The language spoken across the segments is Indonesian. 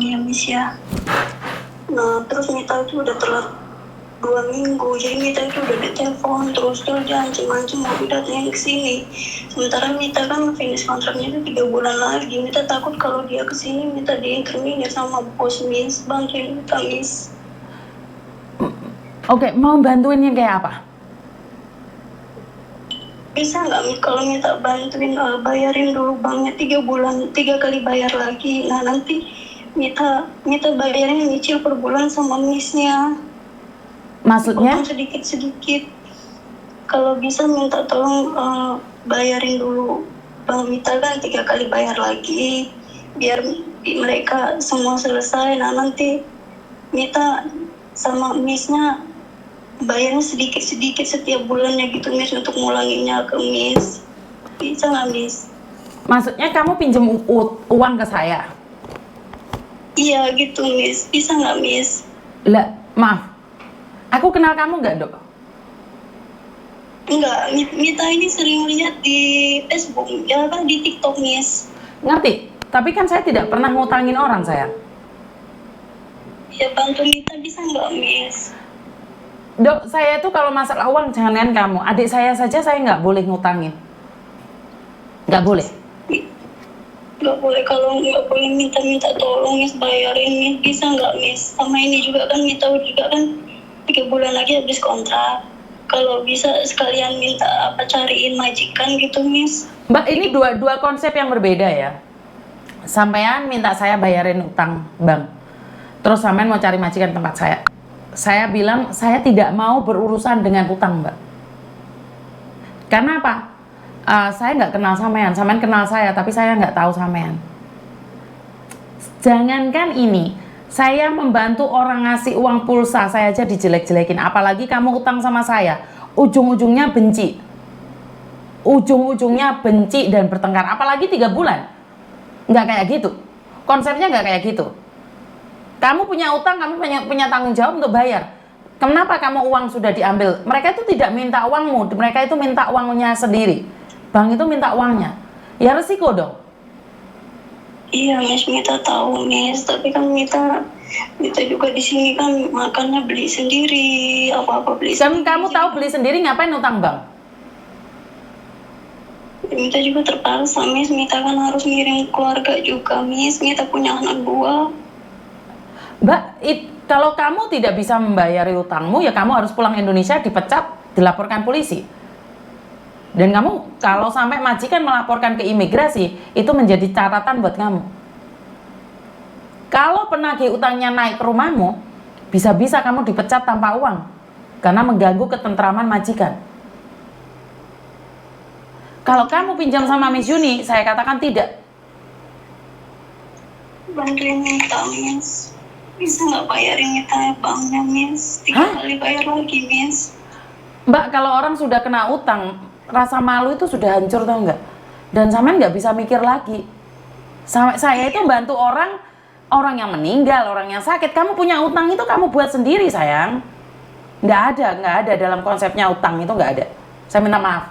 ya Miss ya. Nah terus Mita itu udah telat 2 minggu, jadi Mita itu udah ditelepon terus dia ancam-ancam mau datang ke sini. Sementara Mita kan finish kontraknya itu 3 bulan lagi. Mita takut kalau dia ke sini Mita diinterminir sama bos Miss, bantuin Mita Miss. Oke, mau bantuinnya kayak apa? Bisa nggak Miss kalau Mita bantuin bayarin dulu banknya 3 bulan, 3 kali bayar lagi. Nah nanti Mita bayarin nyicil per bulan sama Missnya. Maksudnya? Sedikit-sedikit. Kalau bisa minta tolong bayarin dulu Bang Mita kan 3 kali bayar lagi biar mereka semua selesai. Nah nanti Mita sama Missnya bayarnya sedikit-sedikit setiap bulannya gitu Miss untuk ngulanginnya ke Miss. Bisa nggak Miss? Maksudnya kamu pinjam uang ke saya? Iya gitu Miss. Bisa nggak Miss? Lah, maaf. Aku kenal kamu nggak, Dok? Enggak, Mita ini sering lihat di Facebook, ya kan di TikTok Miss. Ngerti, tapi kan saya tidak pernah ngutangin orang, sayang. Ya bantu Mita bisa nggak Miss? Dok, saya itu kalau masalah uang jangan kamu, adik saya saja saya nggak boleh ngutangin. Nggak boleh. Nggak boleh, kalau nggak boleh minta tolong Miss bayarin Miss, bisa nggak Miss? Sama ini juga kan Mita juga kan 3 bulan lagi habis kontrak. Kalau bisa sekalian minta cariin majikan gitu Miss. Mbak, ini dua konsep yang berbeda ya. Sampean minta saya bayarin utang bank, terus sampean mau cari majikan tempat saya. Saya bilang saya tidak mau berurusan dengan utang, Mbak. Karena apa? Saya nggak kenal sampean kenal saya, tapi saya nggak tahu sampean. Jangankan ini, saya membantu orang ngasih uang pulsa, saya aja dijelek-jelekin. Apalagi kamu utang sama saya, ujung-ujungnya benci. Ujung-ujungnya benci dan bertengkar. Apalagi 3 bulan. Nggak kayak gitu. Konsepnya nggak kayak gitu. Kamu punya utang, kamu punya tanggung jawab untuk bayar. Kenapa kamu uang sudah diambil? Mereka itu tidak minta uangmu, mereka itu minta uangnya sendiri. Bank itu minta uangnya. Ya resiko dong. Iya Miss, Mita tahu Miss, tapi kan Mita juga di sini kan makannya beli sendiri, apa-apa beli sendiri. Kamu tahu beli sendiri ngapain utang bank? Mita juga terpaksa Miss, Mita kan harus ngirim keluarga juga Miss, Mita punya anak 2. Mbak, kalau kamu tidak bisa membayari utangmu, ya kamu harus pulang Indonesia, dipecat, dilaporkan polisi. Dan kamu kalau sampai majikan melaporkan ke imigrasi, itu menjadi catatan buat kamu. Kalau penagih utangnya naik ke rumahmu, bisa-bisa kamu dipecat tanpa uang, karena mengganggu ketentraman majikan. Kalau kamu pinjam sama Miss Yuni, saya katakan tidak. Bantuin Mita Miss. Bisa nggak bayarin Mita banknya Miss? 3 kali bayar lagi Miss. Mbak, kalau orang sudah kena utang, rasa malu itu sudah hancur, tau nggak? Dan sampean nggak bisa mikir lagi. Saya itu bantu orang yang meninggal, orang yang sakit. Kamu punya utang itu kamu buat sendiri, sayang. Nggak ada dalam konsepnya utang itu, nggak ada. Saya minta maaf.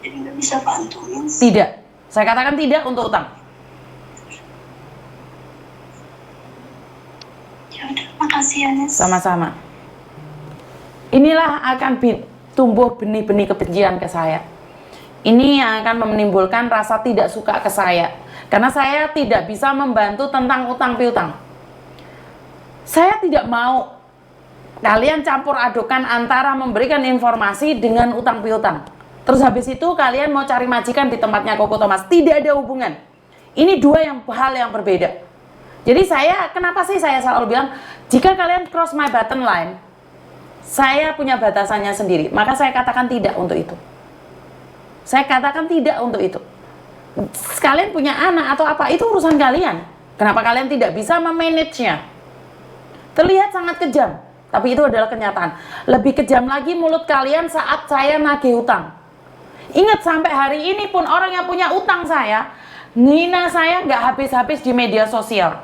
Jadi nggak bisa bantu Miss? Tidak, saya katakan tidak untuk utang. Ya udah, makasih ya Miss. Sama-sama. Inilah akan tumbuh benih-benih kebencian ke saya. Ini yang akan menimbulkan rasa tidak suka ke saya. Karena saya tidak bisa membantu tentang utang piutang. Saya tidak mau kalian campur adukan antara memberikan informasi dengan utang piutang. Terus habis itu kalian mau cari majikan di tempatnya Koko Thomas. Tidak ada hubungan. Ini hal yang berbeda. Jadi kenapa sih saya selalu bilang, jika kalian cross my button line, saya punya batasannya sendiri, maka saya katakan tidak untuk itu. Saya katakan tidak untuk itu. Kalian punya anak atau apa, itu urusan kalian. Kenapa kalian tidak bisa memanage-nya? Terlihat sangat kejam, tapi itu adalah kenyataan. Lebih kejam lagi mulut kalian saat saya nagih utang. Ingat, sampai hari ini pun orang yang punya utang saya, ngina saya nggak habis-habis di media sosial.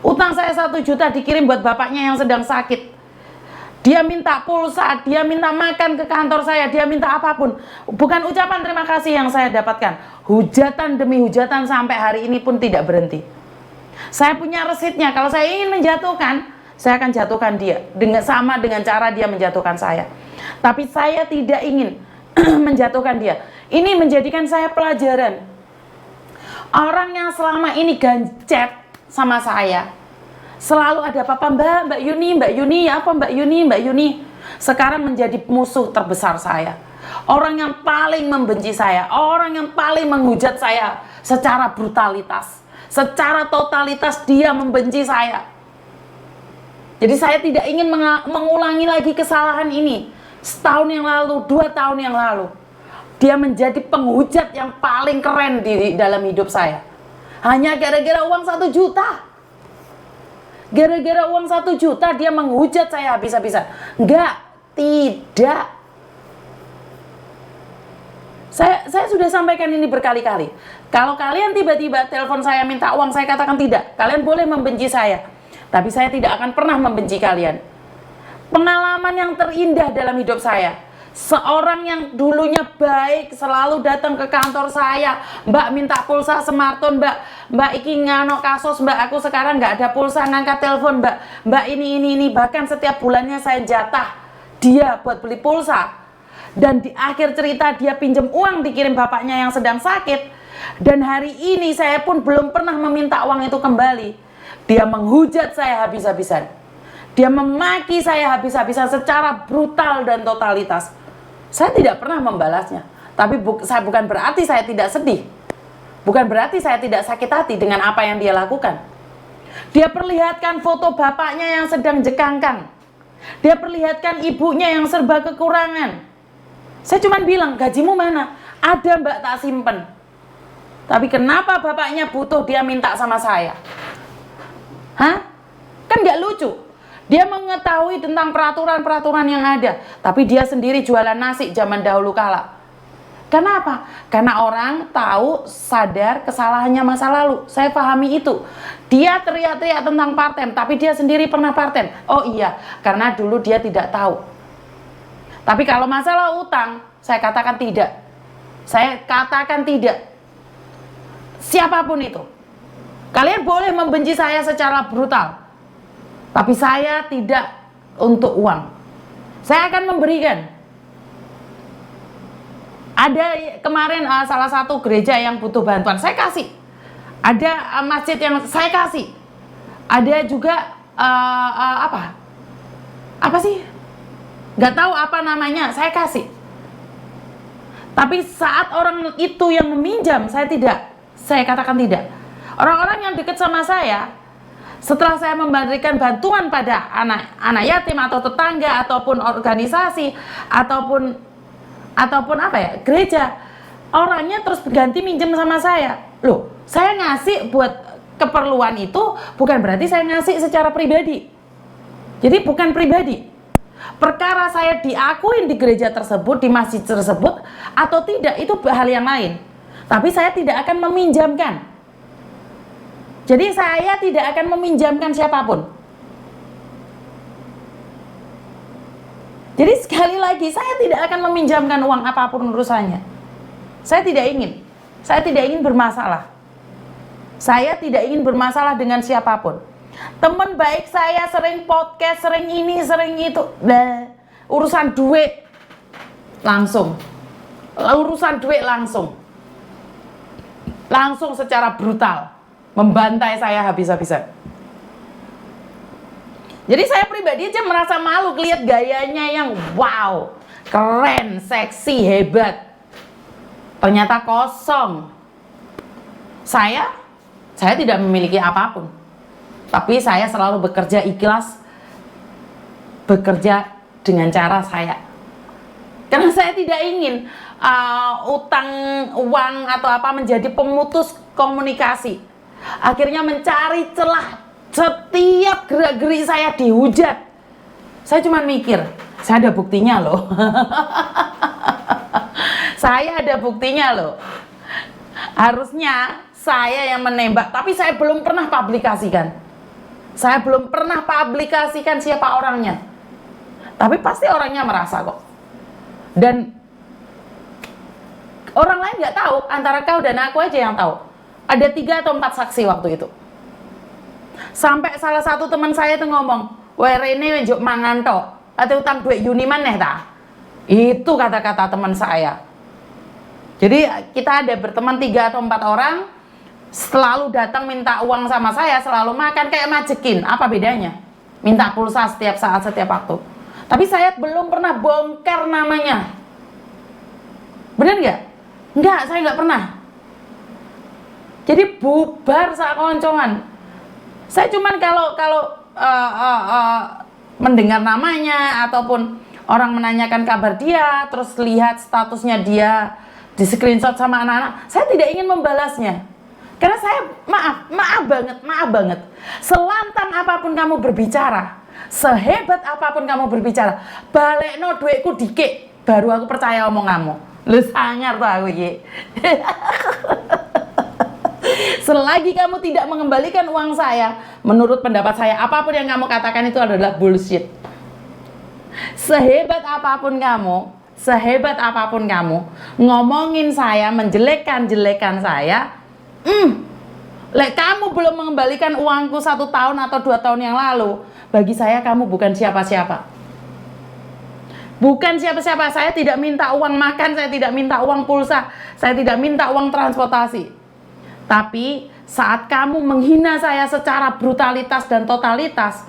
Utang saya 1 juta dikirim buat bapaknya yang sedang sakit. Dia minta pulsa, dia minta makan ke kantor saya, dia minta apapun. Bukan ucapan terima kasih yang saya dapatkan. Hujatan demi hujatan sampai hari ini pun tidak berhenti. Saya punya resitnya. Kalau saya ingin menjatuhkan, saya akan jatuhkan dia. Sama dengan cara dia menjatuhkan saya. Tapi saya tidak ingin menjatuhkan dia. Ini menjadikan saya pelajaran. Orang yang selama ini gancet sama saya, selalu ada apa-apa, Mbak Yuni, apa Mbak Yuni, sekarang menjadi musuh terbesar saya. Orang yang paling membenci saya, orang yang paling menghujat saya secara brutalitas, secara totalitas dia membenci saya. Jadi saya tidak ingin mengulangi lagi kesalahan ini. Setahun yang lalu, 2 tahun yang lalu, dia menjadi penghujat yang paling keren di dalam hidup saya. Hanya gara-gara uang 1 juta. Gara-gara uang 1 juta dia menghujat saya habis-habisan. Enggak, tidak. Saya sudah sampaikan ini berkali-kali. Kalau kalian tiba-tiba telepon saya minta uang, saya katakan tidak. Kalian boleh membenci saya, tapi saya tidak akan pernah membenci kalian. Pengalaman yang terindah dalam hidup saya, seorang yang dulunya baik selalu datang ke kantor saya, Mbak minta pulsa smartphone, Mbak iki ngano kasus, Mbak aku sekarang nggak ada pulsa ngangkat telepon, Mbak ini, bahkan setiap bulannya saya jatah dia buat beli pulsa. Dan di akhir cerita dia pinjam uang dikirim bapaknya yang sedang sakit, dan hari ini saya pun belum pernah meminta uang itu kembali. Dia menghujat saya habis-habisan, dia memaki saya habis-habisan secara brutal dan totalitas. Saya tidak pernah membalasnya. Tapi bukan berarti saya tidak sedih. Bukan berarti saya tidak sakit hati dengan apa yang dia lakukan. Dia perlihatkan foto bapaknya yang sedang jekangkan. Dia perlihatkan ibunya yang serba kekurangan. Saya cuma bilang, gajimu mana? Ada Mbak, tak simpen. Tapi kenapa bapaknya butuh dia minta sama saya? Hah? Kan gak lucu. Dia mengetahui tentang peraturan-peraturan yang ada, tapi dia sendiri jualan nasi zaman dahulu kala. Kenapa? Karena orang tahu, sadar kesalahannya masa lalu. Saya pahami itu. Dia teriak-teriak tentang partem, tapi dia sendiri pernah partem. Oh iya, karena dulu dia tidak tahu. Tapi kalau masalah utang, saya katakan tidak. Saya katakan tidak. Siapapun itu. Kalian boleh membenci saya secara brutal, tapi saya tidak untuk uang. Saya akan memberikan. Ada kemarin salah satu gereja yang butuh bantuan, saya kasih. Ada masjid yang saya kasih. Ada juga apa sih? Gak tahu apa namanya, saya kasih. Tapi saat orang itu yang meminjam, saya tidak. Saya katakan tidak. Orang-orang yang dekat sama saya, setelah saya memberikan bantuan pada anak yatim atau tetangga ataupun organisasi ataupun apa ya, gereja, orangnya terus berganti minjem sama saya. Loh, saya ngasih buat keperluan itu bukan berarti saya ngasih secara pribadi. Jadi bukan pribadi. Perkara saya diakuin di gereja tersebut, di masjid tersebut atau tidak, itu hal yang lain. Tapi saya tidak akan meminjamkan. Jadi saya tidak akan meminjamkan siapapun. Jadi sekali lagi, saya tidak akan meminjamkan uang apapun urusannya. Saya tidak ingin. Saya tidak ingin bermasalah. Saya tidak ingin bermasalah dengan siapapun. Teman baik saya sering podcast, sering ini, sering itu. Urusan duit langsung. Urusan duit langsung. Langsung secara brutal membantai saya habis-habisan. Jadi saya pribadi aja merasa malu lihat gayanya yang wow, keren, seksi, hebat. Ternyata kosong. Saya tidak memiliki apapun. Tapi saya selalu bekerja ikhlas, bekerja dengan cara saya. Karena saya tidak ingin utang uang atau apa menjadi pemutus komunikasi. Akhirnya mencari celah, setiap gerak-gerik saya dihujat. Saya cuma mikir, saya ada buktinya loh. Saya ada buktinya loh. Harusnya saya yang menembak, tapi saya belum pernah publikasikan. Saya belum pernah publikasikan siapa orangnya. Tapi pasti orangnya merasa kok. Dan orang lain nggak tahu, antara kau dan aku aja yang tahu. Ada 3 atau 4 saksi waktu itu. Sampai salah satu teman saya itu ngomong, "Wah, Rene njuk mangan tok, atau utang duit Yuni maneh ta?" Itu kata-kata teman saya. Jadi kita ada berteman 3 atau 4 orang, selalu datang minta uang sama saya, selalu makan kayak majekin. Apa bedanya? Minta pulsa setiap saat, setiap waktu. Tapi saya belum pernah bongkar namanya. Bener nggak? Nggak, saya nggak pernah. Jadi bubar saat koncongan. Saya cuman kalau mendengar namanya ataupun orang menanyakan kabar dia, terus lihat statusnya dia di screenshot sama anak-anak, saya tidak ingin membalasnya. Karena saya maaf banget. Selantang apapun kamu berbicara, sehebat apapun kamu berbicara, balekno duitku dikit, baru aku percaya omong kamu. Lu sangar tuh aku ye. Selagi kamu tidak mengembalikan uang saya, menurut pendapat saya, apapun yang kamu katakan itu adalah bullshit. Sehebat apapun kamu ngomongin saya, menjelek-jelekan saya, lek kamu belum mengembalikan uangku 1 tahun atau 2 tahun yang lalu, bagi saya kamu bukan siapa-siapa. Bukan siapa-siapa. Saya tidak minta uang makan, saya tidak minta uang pulsa, saya tidak minta uang transportasi. Tapi saat kamu menghina saya secara brutalitas dan totalitas,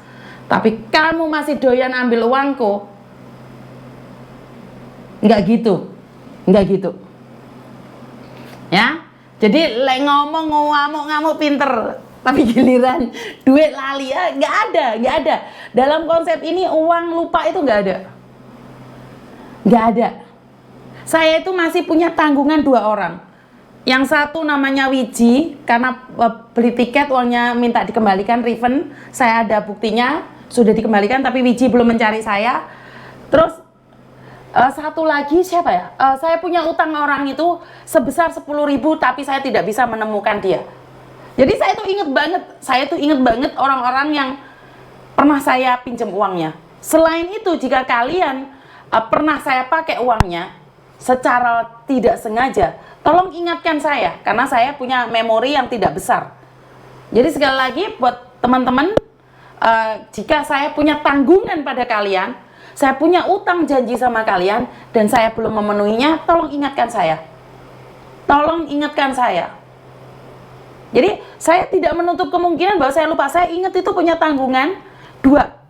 tapi kamu masih doyan ambil uangku, nggak gitu. Ya, jadi lek ngomong ngamuk pinter, tapi giliran duit lali ya, nggak ada. Dalam konsep ini uang lupa itu nggak ada. Saya itu masih punya tanggungan 2 orang. Yang satu namanya Wiji, karena beli tiket uangnya minta dikembalikan, refund. Saya ada buktinya, sudah dikembalikan, tapi Wiji belum mencari saya. Terus satu lagi siapa ya? Saya punya utang orang itu sebesar 10.000, tapi saya tidak bisa menemukan dia. Jadi saya tuh inget banget orang-orang yang pernah saya pinjam uangnya. Selain itu, jika kalian pernah saya pakai uangnya secara tidak sengaja, tolong ingatkan saya, karena saya punya memori yang tidak besar. Jadi sekali lagi buat teman-teman, jika saya punya tanggungan pada kalian, saya punya utang janji sama kalian, dan saya belum memenuhinya, tolong ingatkan saya. Jadi saya tidak menutup kemungkinan bahwa saya lupa. Saya ingat itu punya tanggungan 2.